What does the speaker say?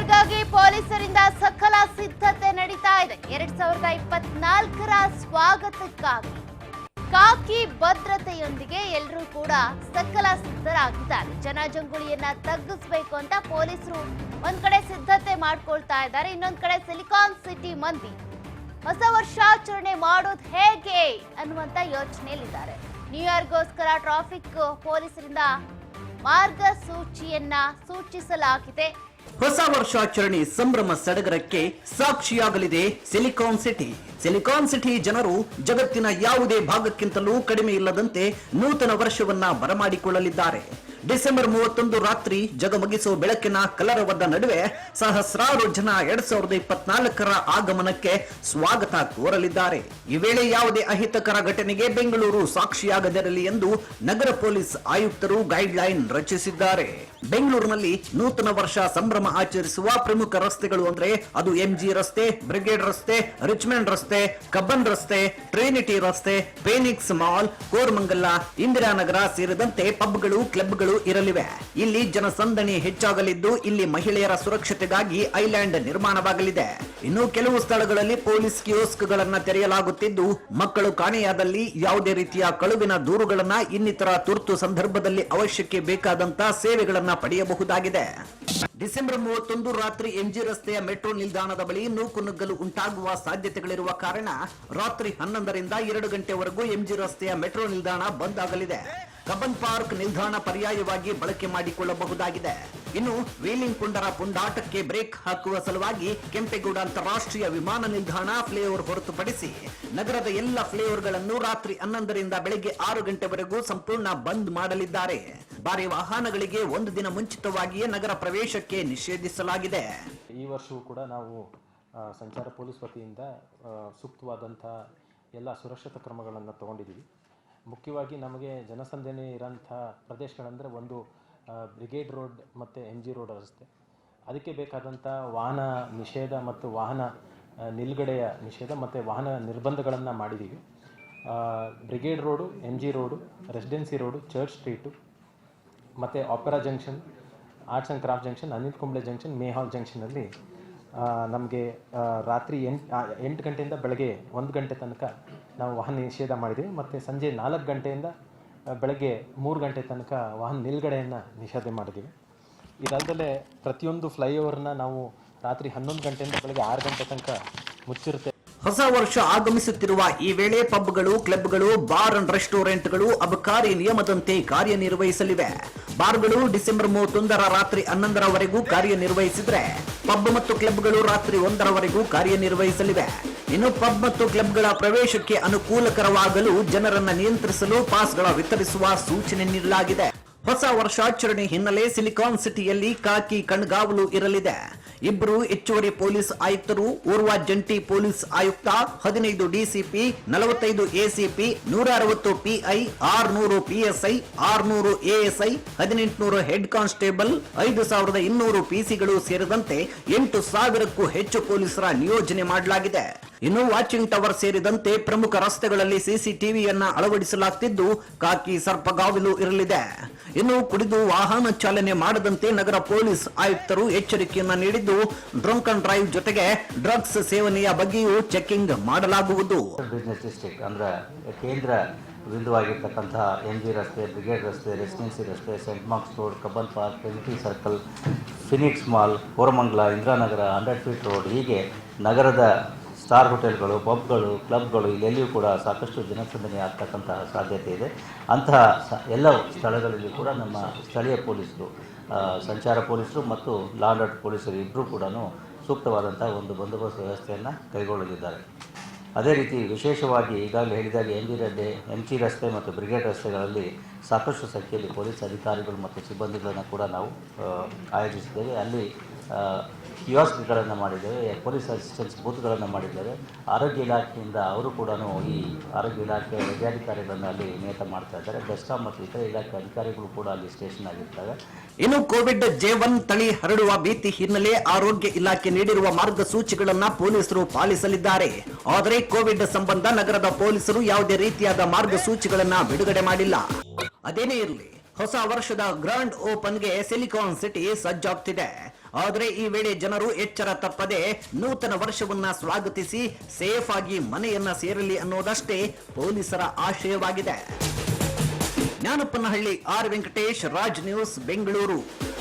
ಇಯರ್ಗಾಗಿ ಪೊಲೀಸರಿಂದ ಸಕಲ ಸಿದ್ಧತೆ ನಡೀತಾ ಇದೆ. 2024ರ ಸ್ವಾಗತಕ್ಕಾಗಿ ಕಾಕಿ ಭದ್ರತೆಯೊಂದಿಗೆ ಎಲ್ಲರೂ ಕೂಡ ಸಕಲ ಸಿದ್ಧರಾಗಿದ್ದಾರೆ. ಜನಜಂಗುಳಿಯನ್ನ ತಗ್ಗಿಸಬೇಕು ಅಂತ ಪೊಲೀಸರು ಒಂದ್ ಕಡೆ ಸಿದ್ಧತೆ ಮಾಡ್ಕೊಳ್ತಾ ಇದ್ದಾರೆ. ಇನ್ನೊಂದ್ ಕಡೆ ಸಿಲಿಕಾನ್ ಸಿಟಿ ಮಂದಿ ಹೊಸ ವರ್ಷಾಚರಣೆ ಮಾಡೋದು ಹೇಗೆ ಅನ್ನುವಂತ ಯೋಚನೆಯಲ್ಲಿದ್ದಾರೆ. ನ್ಯೂ ಇಯರ್ಗೋಸ್ಕರ ಟ್ರಾಫಿಕ್ ಪೊಲೀಸರಿಂದ ಮಾರ್ಗಸೂಚಿಯನ್ನ ಸೂಚಿಸಲಾಗಿದೆ. ಹೊಸ ವರ್ಷಾಚರಣೆ ಸಂಭ್ರಮ ಸಡಗರಕ್ಕೆ ಸಾಕ್ಷಿಯಾಗಲಿದೆ ಸಿಲಿಕಾನ್ ಸಿಟಿ. ಸಿಲಿಕಾನ್ ಸಿಟಿ ಜನರು ಜಗತ್ತಿನ ಯಾವುದೇ ಭಾಗಕ್ಕಿಂತಲೂ ಕಡಿಮೆ ಇಲ್ಲದಂತೆ ನೂತನ ವರ್ಷವನ್ನ ಬರಮಾಡಿಕೊಳ್ಳಲಿದ್ದಾರೆ. ಡಿಸೆಂಬರ್ 31 ರಾತ್ರಿ ಜಗಮಗಿಸುವ ಬೆಳಕಿನ ಕಲರವದ ನಡುವೆ ಸಹಸ್ರಾರು ಜನ 2024ರ ಆಗಮನಕ್ಕೆ ಸ್ವಾಗತ ಕೋರಲಿದ್ದಾರೆ. ಈ ವೇಳೆ ಯಾವುದೇ ಅಹಿತಕರ ಘಟನೆಗೆ ಬೆಂಗಳೂರು ಸಾಕ್ಷಿಯಾಗದಿರಲಿ ಎಂದು ನಗರ ಪೊಲೀಸ್ ಆಯುಕ್ತರು ಗೈಡ್ ಲೈನ್ ರಚಿಸಿದ್ದಾರೆ. ಬೆಂಗಳೂರಿನಲ್ಲಿ ನೂತನ ವರ್ಷ ಸಂಭ್ರಮ ಆಚರಿಸುವ ಪ್ರಮುಖ ರಸ್ತೆಗಳು ಅಂದ್ರೆ ಅದು ಎಂಜಿ ರಸ್ತೆ, ಬ್ರಿಗೇಡ್ ರಸ್ತೆ, ರಿಚ್ಮೆಂಡ್ ರಸ್ತೆ, ಕಬ್ಬನ್ ರಸ್ತೆ, ಟ್ರಿನಿಟಿ ರಸ್ತೆ, ಫೀನಿಕ್ಸ್ ಮಾಲ್, ಕೋರಮಂಗಲ, ಇಂದಿರಾನಗರ ಸೇರಿದಂತೆ ಪಬ್ಗಳು, ಕ್ಲಬ್ಗಳು ಇರಲಿವೆ. ಇಲ್ಲಿ ಜನಸಂದಣಿ ಹೆಚ್ಚಾಗಲಿದ್ದು ಇಲ್ಲಿ ಮಹಿಳೆಯರ ಸುರಕ್ಷತೆಗಾಗಿ ಐಲ್ಯಾಂಡ್ ನಿರ್ಮಾಣವಾಗಲಿದೆ. ಇನ್ನು ಕೆಲವು ಸ್ಥಳಗಳಲ್ಲಿ ಪೊಲೀಸ್ ಕಿಯೋಸ್ಕ್ಗಳನ್ನ ತೆರೆಯಲಾಗುತ್ತಿದ್ದು ಮಕ್ಕಳು ಕಾಣೆಯಾದಲ್ಲಿ ಯಾವುದೇ ರೀತಿಯ ಕಳುವಿನ ದೂರುಗಳನ್ನ ಇನ್ನಿತರ ತುರ್ತು ಸಂದರ್ಭದಲ್ಲಿ ಅವಶ್ಯಕ್ಕೆ ಬೇಕಾದಂತ ಸೇವೆಗಳನ್ನ ಪಡೆಯಬಹುದಾಗಿದೆ. ಡಿಸೆಂಬರ್ 31 ರಾತ್ರಿ ಎಂಜಿ ರಸ್ತೆಯ ಮೆಟ್ರೋ ನಿಲ್ದಾಣದ ಬಳಿ ನೂಕುನುಗ್ಗಲು ಉಂಟಾಗುವ ಸಾಧ್ಯತೆಗಳಿರುವ ಕಾರಣ ರಾತ್ರಿ 11ರಿಂದ 2 ಗಂಟೆವರೆಗೂ ಎಂಜಿ ರಸ್ತೆಯ ಮೆಟ್ರೋ ನಿಲ್ದಾಣ ಬಂದ್ ಆಗಲಿದೆ. ಕಬ್ಬನ್ ಪಾರ್ಕ್ ನಿಲ್ದಾಣ ಪರ್ಯಾಯವಾಗಿ ಬಳಕೆ ಮಾಡಿಕೊಳ್ಳಬಹುದಾಗಿದೆ. ಇನ್ನು ವೀಲಿಂಗ್ ಪುಂಡರ ಪುಂಡಾಟಕ್ಕೆ ಬ್ರೇಕ್ ಹಾಕುವ ಸಲುವಾಗಿ ಕೆಂಪೇಗೌಡ ಅಂತಾರಾಷ್ಟ್ರೀಯ ವಿಮಾನ ನಿಲ್ದಾಣ ಫ್ಲೈಓವರ್ ಹೊರತುಪಡಿಸಿ ನಗರದ ಎಲ್ಲ ಫ್ಲೈಓವರ್ಗಳನ್ನು ರಾತ್ರಿ 11ರಿಂದ ಬೆಳಗ್ಗೆ 6 ಗಂಟೆವರೆಗೂ ಸಂಪೂರ್ಣ ಬಂದ್ ಮಾಡಲಿದ್ದಾರೆ. ಭಾರಿ ವಾಹನಗಳಿಗೆ ಒಂದು ದಿನ ಮುಂಚಿತವಾಗಿಯೇ ನಗರ ಪ್ರವೇಶಕ್ಕೆ ನಿಷೇಧಿಸಲಾಗಿದೆ. ಈ ವರ್ಷವೂ ಕೂಡ ನಾವು ಸಂಚಾರ ಪೊಲೀಸ್ ವತಿಯಿಂದ ಸೂಕ್ತವಾದಂಥ ಎಲ್ಲ ಸುರಕ್ಷತಾ ಕ್ರಮಗಳನ್ನು ತಗೊಂಡಿದ್ದೀವಿ. ಮುಖ್ಯವಾಗಿ ನಮಗೆ ಜನಸಂದಣಿ ಇರೋಂಥ ಪ್ರದೇಶಗಳಂದರೆ ಒಂದು ಬ್ರಿಗೇಡ್ ರೋಡ್ ಮತ್ತು ಎಮ್ ಜಿ ರೋಡ್ ರಸ್ತೆ. ಅದಕ್ಕೆ ಬೇಕಾದಂಥ ವಾಹನ ನಿಷೇಧ ಮತ್ತು ವಾಹನ ನಿಲುಗಡೆಯ ನಿಷೇಧ ಮತ್ತು ವಾಹನ ನಿರ್ಬಂಧಗಳನ್ನು ಮಾಡಿದ್ದೀವಿ. Brigade road, M G road, residency road, church street ಮತ್ತು opera junction, arts and craft junction, Anil Kumble junction, Mayo hall ಜಂಕ್ಷನಲ್ಲಿ ನಮಗೆ ರಾತ್ರಿ 8 ಗಂಟೆಯಿಂದ ಬೆಳಗ್ಗೆ 1 ಗಂಟೆ ತನಕ ನಾವು ವಾಹನ ನಿಷೇಧ ಮಾಡಿದ್ದೀವಿ. ಮತ್ತು ಸಂಜೆ 4 ಗಂಟೆಯಿಂದ ಬೆಳಗ್ಗೆ 3 ಗಂಟೆ ತನಕ ವಾಹನ ನಿಲುಗಡೆಯನ್ನು ನಿಷೇಧ ಮಾಡಿದ್ದೀವಿ. ಇದಲ್ಲದೆ ಪ್ರತಿಯೊಂದು ಫ್ಲೈಓವರ್ನ ನಾವು ರಾತ್ರಿ 11 ಗಂಟೆಯಿಂದ ಬೆಳಗ್ಗೆ 6 ಗಂಟೆ ತನಕ ಮುಚ್ಚಿರುತ್ತೆ. ಹೊಸ ವರ್ಷ ಆಗಮಿಸುತ್ತಿರುವ ಈ ವೇಳೆ ಪಬ್ಗಳು, ಕ್ಲಬ್ಗಳು, ಬಾರ್ ಅಂಡ್ ರೆಸ್ಟೋರೆಂಟ್ಗಳು ಅಬಕಾರಿ ನಿಯಮದಂತೆ ಕಾರ್ಯನಿರ್ವಹಿಸಲಿವೆ. ಬಾರ್ಗಳು ಡಿಸೆಂಬರ್ 31ರ ರಾತ್ರಿ 11ರವರೆಗೂ ಕಾರ್ಯನಿರ್ವಹಿಸಿದ್ರೆ ಪಬ್ ಮತ್ತು ಕ್ಲಬ್ಗಳು ರಾತ್ರಿ 1ರವರೆಗೂ ಕಾರ್ಯನಿರ್ವಹಿಸಲಿವೆ. ಇನ್ನು ಪಬ್ ಮತ್ತು ಕ್ಲಬ್ಗಳ ಪ್ರವೇಶಕ್ಕೆ ಅನುಕೂಲಕರವಾಗಲು ಜನರನ್ನ ನಿಯಂತ್ರಿಸಲು ಪಾಸ್ಗಳ ವಿತರಿಸುವ ಸೂಚನೆ ನೀಡಲಾಗಿದೆ. ಹೊಸ ವರ್ಷಾಚರಣೆ ಹಿನ್ನೆಲೆ ಸಿಲಿಕಾನ್ ಸಿಟಿಯಲ್ಲಿ ಕಾಕಿ ಕಣ್ಗಾವಲು ಇರಲಿದೆ. 2 ಹೆಚ್ಚುವರಿ ಪೊಲೀಸ್ ಆಯುಕ್ತರು, ಓರ್ವ ಜಂಟಿ ಪೊಲೀಸ್ ಆಯುಕ್ತ, 15 DCP, 45 ACP, 160 PI, 600 PSI, 600 ASI, 1800 head constable, 5200 ಪಿಸಿಗಳು ಸೇರಿದಂತೆ 8000ಕ್ಕೂ ಹೆಚ್ಚು ಪೊಲೀಸರ ನಿಯೋಜನೆ ಮಾಡಲಾಗಿದೆ. ಇನ್ನು ವಾಚಿಂಗ್ ಟವರ್ ಸೇರಿದಂತೆ ಪ್ರಮುಖ ರಸ್ತೆಗಳಲ್ಲಿ ಸಿಸಿಟಿವಿಯನ್ನ ಅಳವಡಿಸಲಾಗುತ್ತಿದ್ದು ಕಾಕಿ ಸರ್ಪಗಾವಲು ಇರಲಿದೆ. ಇನ್ನು ಕುಡಿದು ವಾಹನ ಚಾಲನೆ ಮಾಡದಂತೆ ನಗರ ಪೊಲೀಸ್ ಆಯುಕ್ತರು ಎಚ್ಚರಿಕೆಯನ್ನ ನೀಡಿದ್ದು ಡ್ರಂಕ್ ಅಂಡ್ ಡ್ರೈವ್ ಜೊತೆಗೆ ಡ್ರಗ್ಸ್ ಸೇವನೆಯ ಬಗ್ಗೆಯೂ ಚೆಕಿಂಗ್ ಮಾಡಲಾಗುವುದು. ಬಿಸಿನೆಸ್ ಡಿಸ್ಟ್ರಿಕ್ಟ್ ಅಂದ್ರೆ ಕೇಂದ್ರ ಬಿಂದುವಾಗಿರ್ತಕ್ಕಂತಹ ಎಂ ಜಿ ರಸ್ತೆ, ಬ್ರಿಗೇಡ್ ರಸ್ತೆ, ರೆಸಿಡೆನ್ಸಿ ರಸ್ತೆ, Saint Mark's Road, Cubbon Park, Trinity Circle, Phoenix Mall, Koramangala, Indiranagar, 100 feet road, ಹೀಗೆ ನಗರದ ಸ್ಟಾರ್ ಹೋಟೆಲ್ಗಳು, ಪಬ್ಗಳು, ಕ್ಲಬ್ಗಳು ಇಲ್ಲೆಲ್ಲಿಯೂ ಕೂಡ ಸಾಕಷ್ಟು ಜನಸಂದಣಿ ಆಗ್ತಕ್ಕಂತಹ ಸಾಧ್ಯತೆ ಇದೆ. ಅಂತಹ ಎಲ್ಲ ಸ್ಥಳಗಳಲ್ಲಿ ಕೂಡ ನಮ್ಮ ಸ್ಥಳೀಯ ಪೊಲೀಸರು, ಸಂಚಾರ ಪೊಲೀಸರು ಮತ್ತು ಲಾ ಆ್ಯಂಡ್ ಆರ್ಡರ್ ಪೊಲೀಸರು ಇಬ್ಬರೂ ಕೂಡ ಸೂಕ್ತವಾದಂಥ ಒಂದು ಬಂದೋಬಸ್ತ್ ವ್ಯವಸ್ಥೆಯನ್ನು ಕೈಗೊಳ್ಳಲಿದ್ದಾರೆ. ಅದೇ ರೀತಿ ವಿಶೇಷವಾಗಿ ಈಗಾಗಲೇ ಹೇಳಿದಾಗ ಎಮ್ ಜಿ ರಸ್ತೆ ಮತ್ತು ಬ್ರಿಗೇಡ್ ರಸ್ತೆಗಳಲ್ಲಿ ಸಾಕಷ್ಟು ಸಂಖ್ಯೆಯಲ್ಲಿ ಪೊಲೀಸ್ ಅಧಿಕಾರಿಗಳು ಮತ್ತು ಸಿಬ್ಬಂದಿಗಳನ್ನು ಕೂಡ ನಾವು ಆಯೋಜಿಸಿದ್ದೇವೆ. ಅಲ್ಲಿ ಕಿಯಾಸ್ಕ್ಗಳನ್ನು ಮಾಡಿದ್ದೇವೆ, ಪೊಲೀಸ್ ಅಸಿಸ್ಟೆನ್ಸ್ ಬೂತ್ಗಳನ್ನು ಮಾಡಿದ್ದೇವೆ. ಆರೋಗ್ಯ ಇಲಾಖೆಯಿಂದ ಅವರು ಕೂಡ ಈ ಆರೋಗ್ಯ ಇಲಾಖೆ ವೈದ್ಯಾಧಿಕಾರಿಗಳನ್ನು ಅಲ್ಲಿ ನೇಮಕ ಮಾಡ್ತಾ ಇದ್ದಾರೆ. ಬೆಸ್ಕಾಂ ಮತ್ತು ಇತರ ಇಲಾಖೆ ಅಧಿಕಾರಿಗಳು ಕೂಡ ಅಲ್ಲಿ ಸ್ಟೇಷನ್ ಆಗಿರ್ತವೆ. ಇನ್ನು ಕೋವಿಡ್ J1 ತಳಿ ಹರಡುವ ಭೀತಿ ಹಿನ್ನೆಲೆ ಆರೋಗ್ಯ ಇಲಾಖೆ ನೀಡಿರುವ ಮಾರ್ಗಸೂಚಿಗಳನ್ನು ಪೊಲೀಸರು ಪಾಲಿಸಲಿದ್ದಾರೆ. ಆದರೆ ಕೋವಿಡ್ ಸಂಬಂಧ ನಗರದ ಪೊಲೀಸರು ಯಾವುದೇ ರೀತಿಯಾದ ಮಾರ್ಗಸೂಚಿಗಳನ್ನು ಬಿಡುಗಡೆ ಮಾಡಿಲ್ಲ. ಅದೇನೇ ಇರಲಿ, ಹೊಸ ವರ್ಷದ ಗ್ರಾಂಡ್ ಓಪನ್ಗೆ ಸಿಲಿಕಾನ್ ಸಿಟಿ ಸಜ್ಜಾಗ್ತಿದೆ. ಆದರೆ ಈ ವೇಳೆ ಜನರು ಎಚ್ಚರ ತಪ್ಪದೆ ನೂತನ ವರ್ಷವನ್ನ ಸ್ವಾಗತಿಸಿ ಸೇಫ್ ಆಗಿ ಮನೆಯನ್ನ ಸೇರಲಿ ಅನ್ನೋದಷ್ಟೇ ಪೊಲೀಸರ ಆಶಯವಾಗಿದೆ. ಜ್ಞಾನಪ್ಪನಹಳ್ಳಿ, ಆರ್ ವೆಂಕಟೇಶ್, ರಾಜ್ ನ್ಯೂಸ್, ಬೆಂಗಳೂರು.